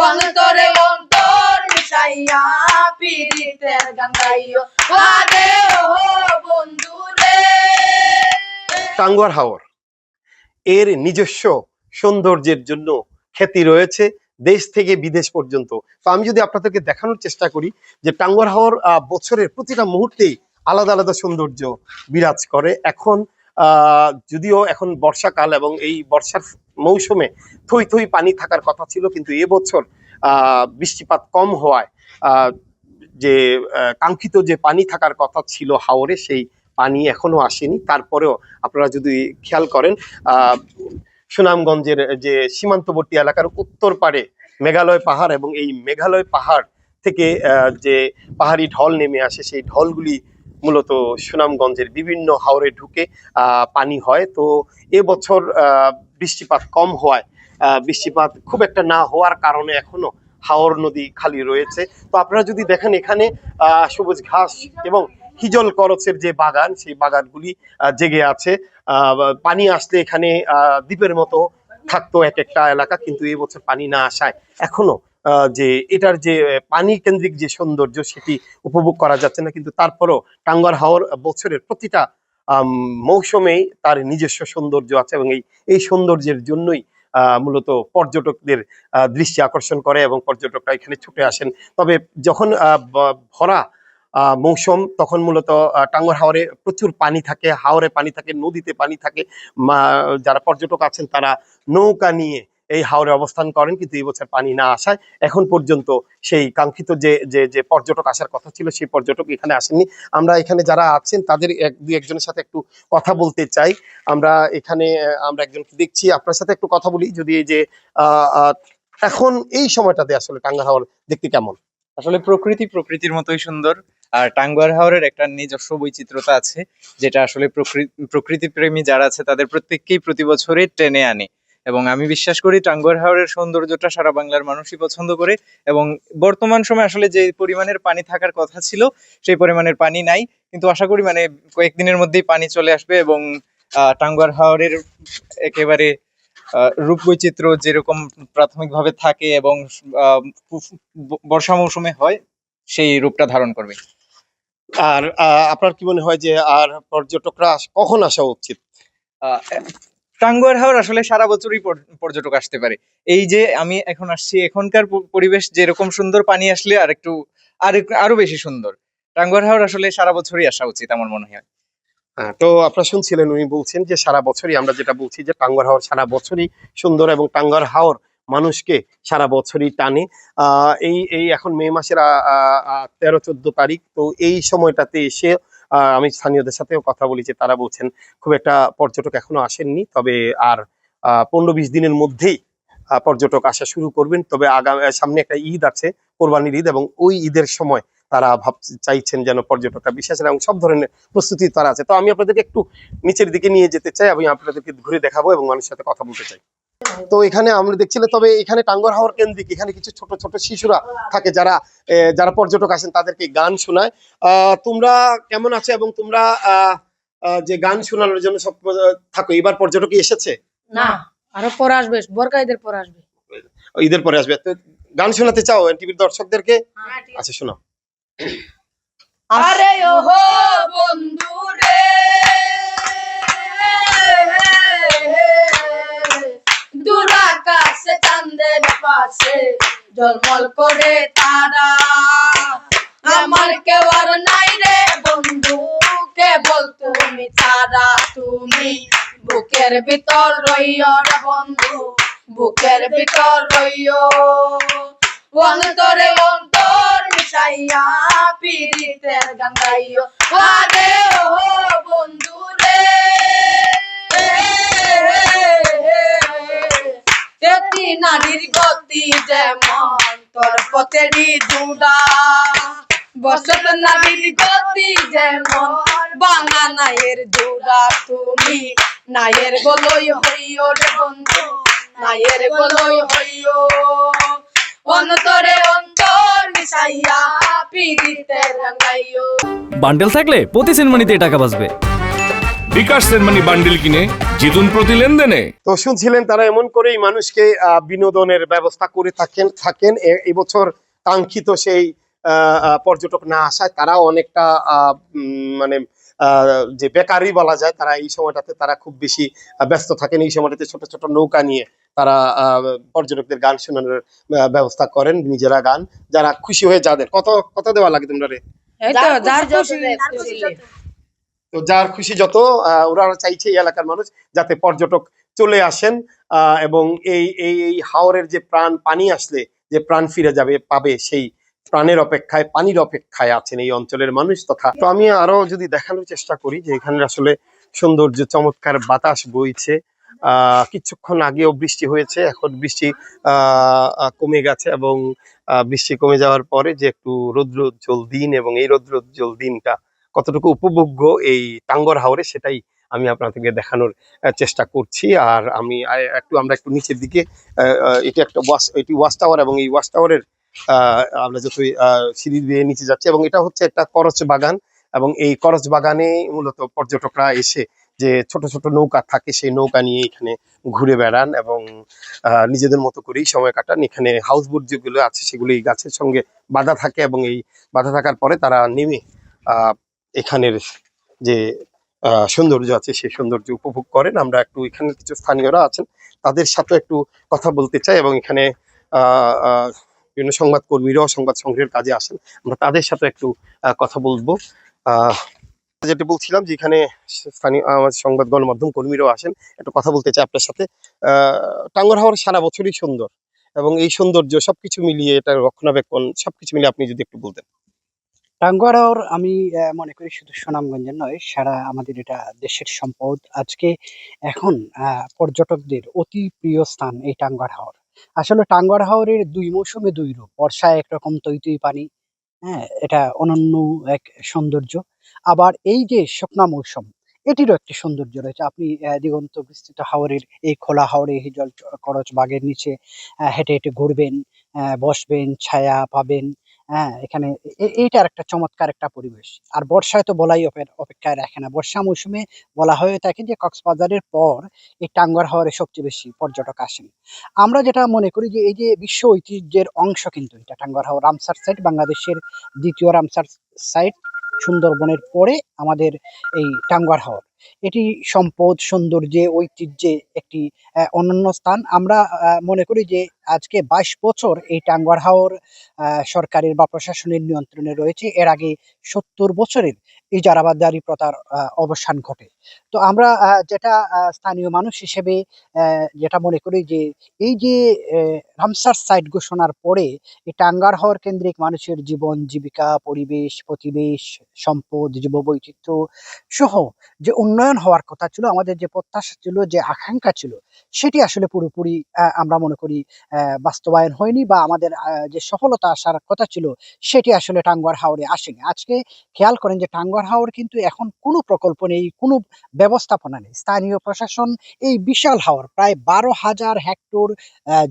অন্তরে অন্তর মিশাইয়া পীড়িতের গান গাইও আগে ও বন্ধু রে। টাঙ্গুয়ার হাওর এর নিজস্ব সৌন্দর্যের জন্য খ্যাতি রয়েছে দেশ থেকে বিদেশ পর্যন্ত। তো আমি যদি আপনাদেরকে দেখানোর চেষ্টা করি যে টাঙ্গুয়ার হাওর বছরের প্রতিটা মুহূর্তেই আলাদা আলাদা সৌন্দর্য বিরাজ করে। এখন যদিও এখন বর্ষাকাল এবং এই বর্ষার মৌসুমে থই থই পানি থাকার কথা ছিল, কিন্তু এবছর বৃষ্টিপাত কম হওয়ায় যে কাঙ্ক্ষিত যে পানি থাকার কথা ছিল হাওরে, সেই পানি এখনো আসেনি। তারপরেও আপনারা যদি খেয়াল করেন সুনামগঞ্জের যে সীমান্তবর্তী এলাকার উত্তর পাড়ে মেঘালয় পাহাড়, এবং এই মেঘালয় পাহাড় থেকে যে পাহাড়ি ঢল নেমে আসে, সেই ঢলগুলি মূলত সুনামগঞ্জের বিভিন্ন হাওরে ঢুকে পানি হয়। তো এবছর বৃষ্টিপাত কম হওয়ায়, বৃষ্টিপাত খুব একটা না হওয়ার কারণে এখনো হাওর নদী খালি রয়েছে। তো আপনারা যদি দেখেন এখানে সবুজ ঘাস এবং হিজল করচের যে বাগান, সেই বাগানগুলি জেগে আছে। পানি আসলে এখানে দ্বীপের মতো থাকতো এক একটা এলাকা, কিন্তু এই বছর পানি না আসায় এখনো যে এটার যে পানি কেন্দ্রিক যে সৌন্দর্য সেটি উপভোগ করা যাচ্ছে না। কিন্তু তারপরও টাঙ্গুয়ার হাওর বছরের প্রতিটা মৌসুমেই তার নিজস্ব সৌন্দর্য আছে, এবং এই সৌন্দর্যের জন্যই মূলত পর্যটকদের দৃষ্টি আকর্ষণ করে এবং পর্যটকরা এখানে ছুটে আসেন। তবে যখন ভরা মৌসুম, তখন মূলত টাঙ্গুয়ার হাওরে প্রচুর পানি থাকে, হাওরে পানি থাকে, নদীতে পানি থাকে। যারা পর্যটক আছেন তারা নৌকা নিয়ে এই হাওরে অবস্থান করেন, কিন্তু এই বছর পানি না আসায় এখন পর্যন্ত সেই কাঙ্ক্ষিত যে যে যে পর্যটক আসার কথা ছিল সেই পর্যটক এখানে আসেননি। আমরা এখানে যারা আছেন তাদের দুই একজনের সাথে একটু কথা বলতে চাই। আমরা একজনকে দেখছি, আপনার সাথে একটু কথা বলি। যদি এই যে এখন এই সময়টাতে আসলে টাঙ্গুয়ার হাওর দেখতে কেমন? আসলে প্রকৃতির মতোই সুন্দর। আর টাঙ্গুয়ার হাওরের একটা নিজস্ব বৈচিত্র্যতা আছে, যেটা আসলে প্রকৃতি প্রেমী যারা আছে তাদের প্রত্যেককেই প্রতি বছরে টেনে আনে। এবং আমি বিশ্বাস করি টাঙ্গুয়ার হাওরের সৌন্দর্যটা সারা বাংলার মানুষই পছন্দ করে। এবং বর্তমান সময় আসলে যে পরিমাণের পানি থাকার কথা ছিল সেই পরিমাণের পানি নাই, কিন্তু আশা করি মানে কয়েকদিনের মধ্যেই পানি চলে আসবে এবং টাঙ্গুয়ার হাওরের একেবারে রূপ বৈচিত্র্য যেরকম প্রাথমিকভাবে থাকে এবং বর্ষা মৌসুমে হয় সেই রূপটা ধারণ করবে। আর আপনার কি মনে হয় যে আর পর্যটকরা কখন আসা উচিত? টাঙ্গুয়ার হাওর আসলে সারা বছরই পর্যটক আসতে পারে। এই যে আমি এখন আসছি, এখনকার পরিবেশ যেরকম সুন্দর, পানি আসলে আরো বেশি সুন্দর। টাঙ্গুয়ার হাওর আসলে সারা বছরই আসা উচিত আমার মনে হয়। তো আপনারা শুনছিলেন, উনি বলছেন যে সারা বছরই, আমরা যেটা বলছি যে টাঙ্গুয়ার হাওর সারা বছরই সুন্দর এবং টাঙ্গুয়ার হাওর মানুষকে সারা বছরই টানে। এই এখন মে মাসের 13-14 তারিখ। তো এই সময়টাতে এসে আমি স্থানীয়দের সাথেও কথা বলেছি, তারা বলছেন খুব একটা পর্যটক এখনো আসেননি, তবে আর 15-20 দিনের মধ্যেই পর্যটক আসা শুরু করবেন। তবে সামনে একটা ঈদ আছে, কোরবানির ঈদ, এবং ওই ঈদের সময় তারা চাইছেন যেন পর্যটকরা বিশেষ, এবং সব ধরনের প্রস্তুতি তারা আছে। তো আমি আপনাদেরকে একটু নিচের দিকে নিয়ে যেতে চাই, আমি আপনাদেরকে ঘুরে দেখাবো এবং মানুষের সাথে কথা বলতে চাই। তো এখানে আমরা দেখছিলাম, তবে এখানে টাঙ্গুয়ার হাওর কেন্দ্রিক এখানে কিছু ছোট ছোট শিশুরা থাকে, যারা পর্যটক আসেন তাদেরকে গান শোনায়। তোমরা কেমন আছো এবং তোমরা যে গান শোনানোর জন্য সব থাকো, এবার পর্যটক এসেছে না, আরো পরে আসবে, বরকা ঈদের পরে আসবে। ঈদের পরে আসবে। তো গান শোনাতে চাও টিভির দর্শকদেরকে? আচ্ছা, শোনো। আরে ও বন্ধু রে, দূর আকাশে চাঁদের পাশে ঝলমল করে তারা, আমার কেউ আর নাই রে বন্ধু, কেবল তুমি ছাড়া। তুমি বুকের ভিতর রইও রে বন্ধু, বুকের ভিতর রইও, অন্তরে অন্তর মিশাইয়া পীড়িতের গান গাইও আগে ও বন্ধু রে। একটি নারীর গতি যেমন তোর পথেরই জুড়া, বসত নারীর গতি যেমন বাংলা নায়ের জোড়া। তুমি নায়ের গলই হইও রে বন্ধু, নায়ের গলই হইও, অন্তরে অন্তর মিশাইয়া পীড়িতের গান গাইও। বান্ডেল থাকলে প্রতি সেনমানিতে টাকা বাঁচবে। বিকাশ সেনমানি বান্ডিল কিনে জিতুন প্রতি লেনদেনে। তো শুনছিলেন তারা এমন করেই মানুষকে বিনোদনের ব্যবস্থা করে থাকেন এবছর কাঙ্ক্ষিত সেই পর্যটক না আসায় তারা অনেকটা মানে যে বেকারই বলা যায়, তারা এই সময়টাতে তারা খুব বেশি ব্যস্ত থাকেন। এই সময়টাতে ছোট ছোট নৌকা নিয়ে তারা পর্যটকদের গান শোনানোর ব্যবস্থা করেন, নিজেরা গান, যারা খুশি হয়ে যাদের কত কত দেওয়া লাগে তোমরা রে? এই তো যার খুশি তো যার খুশি যত ওরা চাইছে এই এলাকার মানুষ যাতে পর্যটক চলে আসেন এবং এই এই এই হাওরের যে প্রাণ, পানি আসলে যে প্রাণ ফিরে যাবে পাবে, সেই প্রাণের অপেক্ষায়, পানির অপেক্ষায় আছেন এই অঞ্চলের মানুষ। তথা তো আমি আরো যদি দেখানোর চেষ্টা করি যে এখানে আসলে সৌন্দর্য, চমৎকার বাতাস বইছে। কিছুক্ষণ আগেও বৃষ্টি হয়েছে, এখন বৃষ্টি কমে গেছে এবং বৃষ্টি কমে যাওয়ার পরে যে একটু রৌদ্রোজ্জ্বল দিন এবং এই রৌদ্রোজ্জ্বল দিনটা কতটুকু উপভোগ্য এই টাঙ্গর হাওরে, সেটাই আমি আপনাদেরকে দেখানোর চেষ্টা করছি। আর আমি আমরা একটু নিচের দিকে, এটি একটা ওয়াচ টাওয়ার এবং এই ওয়াচ টাওয়ারের আমরা যতই সিঁড়ি দিয়ে নিচে যাচ্ছি, এবং এটা হচ্ছে একটা করচ বাগান এবং এই করচ বাগানে মূলত পর্যটকরা এসে যে ছোট ছোট নৌকা থাকে সেই নৌকা নিয়ে এখানে ঘুরে বেড়ান এবং নিজেদের মতো করেই সময় কাটান। এখানে হাউসবোট যেগুলো আছে সেগুলো এই গাছের সঙ্গে বাঁধা থাকে এবং এই বাঁধা থাকার পরে তারা নেমে এখানের যে সৌন্দর্য আছে সেই সৌন্দর্য উপভোগ করেন। আমরা একটু এখানে কিছু স্থানীয়রা আছেন তাদের সাথে একটু কথা বলতে চাই এবং এখানে বিভিন্ন সংবাদ কর্মীরাও সংবাদ সংগ্রহের কাজে আসেন, আমরা তাদের সাথে একটু কথা বলবো। যেটা বলছিলাম যে এখানে স্থানীয় আমাদের সংবাদ গণমাধ্যম কর্মীরাও আসেন, একটু কথা বলতে চাই আপনার সাথে। টাঙ্গর হাওর সারা বছরই সুন্দর এবং এই সৌন্দর্য সবকিছু মিলিয়ে, এটা রক্ষণাবেক্ষণ সবকিছু মিলিয়ে আপনি যদি একটু বলতেন। টাঙ্গুয়ার হাওর আমি মনে করি শুধু সুনামগঞ্জের নয়, সারা আমাদের এটা দেশের সম্পদ। আজকে এখন পর্যটকদের অতি প্রিয় স্থান এই টাঙ্গুয়ার হাওর। আসলে টাঙ্গুয়ার হাওরের ২ মৌসুমে ২ রূপ। বর্ষায় একরকম তৈ পানি, হ্যাঁ? এটা অনন্য এক সৌন্দর্য। আবার এই যে শুকনা মৌসুম, এটিরও একটি সৌন্দর্য রয়েছে। আপনি দিগন্ত বিস্তৃত হাওরের এই খোলা হাওরে এই জল করচ বাগের নিচে হেঁটে হেঁটে ঘুরবেন, বসবেন, ছায়া পাবেন। হ্যাঁ, এখানে এইটা আরেকটা চমৎকার একটা পরিবেশ। আর বর্ষায় তো বলাই অপেক্ষায় রাখে না। বর্ষা মৌসুমে বলা হয়ে থাকে যে কক্সবাজারের পর এই টাঙ্গুয়ার হাওরে সবচেয়ে বেশি পর্যটক আসেন। আমরা যেটা মনে করি যে এই যে বিশ্ব ঐতিহ্যের অংশ কিন্তু এটা টাঙ্গুয়ার হাওর। রামসার সাইট বাংলাদেশের ২য় রামসার সাইট, সুন্দরবনের পরে আমাদের এই টাঙ্গুয়ার হাওর। এটি সম্পদ, সৌন্দর্যে, ঐতিহ্যে একটি অনন্য স্থান। আমরা মনে করি যে আজকে ২২ বছর এই টাঙ্গুয়ার হাওর সরকারের বা প্রশাসনের নিয়ন্ত্রণে রয়েছে। এর আগে ৭০ বছরের ইজারাদারি প্রথার অবসান ঘটে। তো আমরা যেটা স্থানীয় মানুষ হিসেবে যেটা মনে করি যে এই যে রামসার সাইট ঘোষণার পরে এই টাঙ্গুয়ার হাওর কেন্দ্রিক মানুষের জীবন, জীবিকা, পরিবেশ, প্রতিবেশ, সম্পদ, জীববৈচিত্র্য সহ যে উন্নয়ন হওয়ার কথা ছিল, আমাদের যে প্রত্যাশা ছিল, যে আকাঙ্ক্ষা ছিল, সেটি আসলে পুরোপুরি আমরা মনে করি বাস্তবায়ন হয়নি, বা আমাদের যে সফলতা আসার কথা ছিল সেটি আসলে টাঙ্গুয়ার হাওরে আসেনি। আজকে খেয়াল করেন যে টাঙ্গুয়ার হাওর কিন্তু এখন কোনো প্রকল্প নেই, কোনো ব্যবস্থাপনা নেই। স্থানীয় প্রশাসন এই বিশাল হাওর, প্রায় ১২,০০০ হেক্টর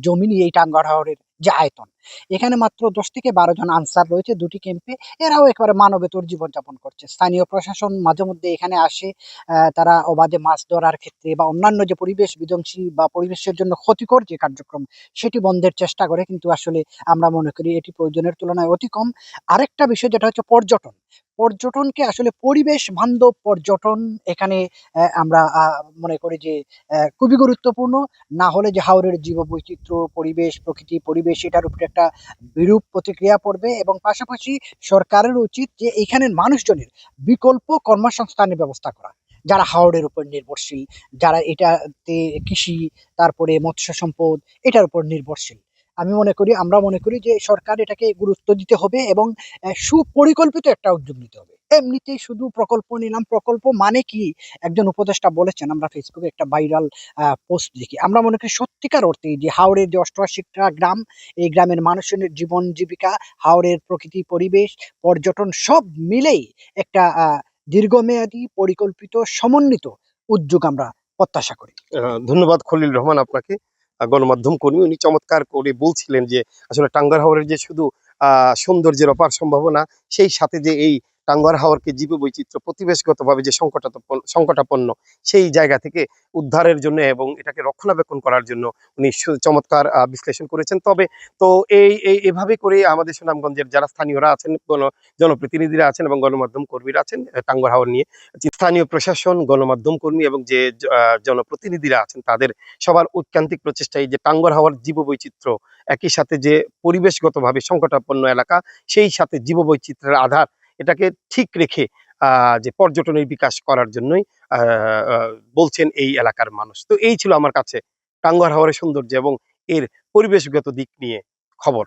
জমি নিয়ে এই টাঙ্গুয়ার হাওরের যে আয়তন, এখানে মাত্র ১০ থেকে ১২ জন আনসার রয়েছে ২টি ক্যাম্পে। এরাও একেবারে মানবেতর জীবনযাপন করছে। স্থানীয় প্রশাসন মাঝে মধ্যে এখানে আসে, তারা অবাধে মাছ ধরার ক্ষেত্রে বা অন্যান্য যে পরিবেশ বিধ্বংসী বা পরিবেশের জন্য ক্ষতিকর যে কার্যক্রম, সেটি বন্ধের চেষ্টা করে, কিন্তু আসলে আমরা মনে করি এটি প্রয়োজনের তুলনায় অতি কম। আরেকটা বিষয় যেটা হচ্ছে পর্যটন। পর্যটনকে আসলে পরিবেশ বান্ধব পর্যটন এখানে আমরা মনে করি যে খুবই গুরুত্বপূর্ণ। না হলে যে হাওরের জীববৈচিত্র্য, পরিবেশ, প্রকৃতি, পরিবেশ, এটার উপরে একটা বিরূপ প্রতিক্রিয়া পড়বে, এবং পাশাপাশি সরকারের উচিত যে এখানের মানুষজনের বিকল্প কর্মসংস্থানের ব্যবস্থা করা, যারা হাওরের উপর নির্ভরশীল, যারা এটাতে কৃষি, তারপরে মৎস্য সম্পদ, এটার উপর নির্ভরশীল। আমরা মনে করি যে সরকার এটাকে গুরুত্ব দিতে হবে এবং সুপরিকল্পিত একটা উদ্যোগ নিতে হবে। এমনিতেই শুধু প্রকল্প নিলাম, প্রকল্প মানে কি? একজন উপদেষ্টা বলেছেন, আমরা ফেসবুকে একটা ভাইরাল পোস্ট দেখি। আমরা মনে করি সত্যিকার অর্থে যে হাওরের যে ৮৮টা গ্রাম, এই গ্রামের মানুষের জীবন জীবিকা, হাওরের প্রকৃতি, পরিবেশ, পর্যটন সব মিলেই একটা দীর্ঘমেয়াদী পরিকল্পিত সমন্বিত উদ্যোগ আমরা প্রত্যাশা করি। ধন্যবাদ খলিল রহমান আপনাকে, গণমাধ্যম কর্মী। উনি চমৎকার করে বলছিলেন যে আসলে টাঙ্গুয়ার হাওরের যে শুধু সৌন্দর্যের অপার সম্ভাবনা, সেই সাথে যে এই টাঙ্গুয়ার হাওরকে জীববৈচিত্র্য পরিবেশগতভাবে যে সংকটাপন্ন সেই জায়গা থেকে উদ্ধারের জন্য এবং এটাকে রক্ষণাবেক্ষণ করার জন্য উনি চমৎকার বিশ্লেষণ করেছেন। তবে তো এভাবে করে আমাদের সুনামগঞ্জের যারা স্থানীয়রা আছেন, জনপ্রতিনিধিরা আছেন এবং গণমাধ্যম কর্মীরা আছেন টাঙ্গুয়ার হাওর নিয়ে, স্থানীয় প্রশাসন, গণমাধ্যম কর্মী এবং যে জনপ্রতিনিধিরা আছেন তাদের সবার ঐকান্তিক প্রচেষ্টায় যে টাঙ্গুয়ার হাওর জীববৈচিত্র্য, একই সাথে যে পরিবেশগতভাবে সংকটাপন্ন এলাকা সেই সাথে জীববৈচিত্র্যের আধার, এটাকে ঠিক রেখে যে পর্যটনের বিকাশ করার জন্যই বলছেন এই এলাকার মানুষ। তো এই ছিল আমার কাছে টাঙ্গুয়ার হাওরের সৌন্দর্য এবং এর পরিবেশগত দিক নিয়ে খবর।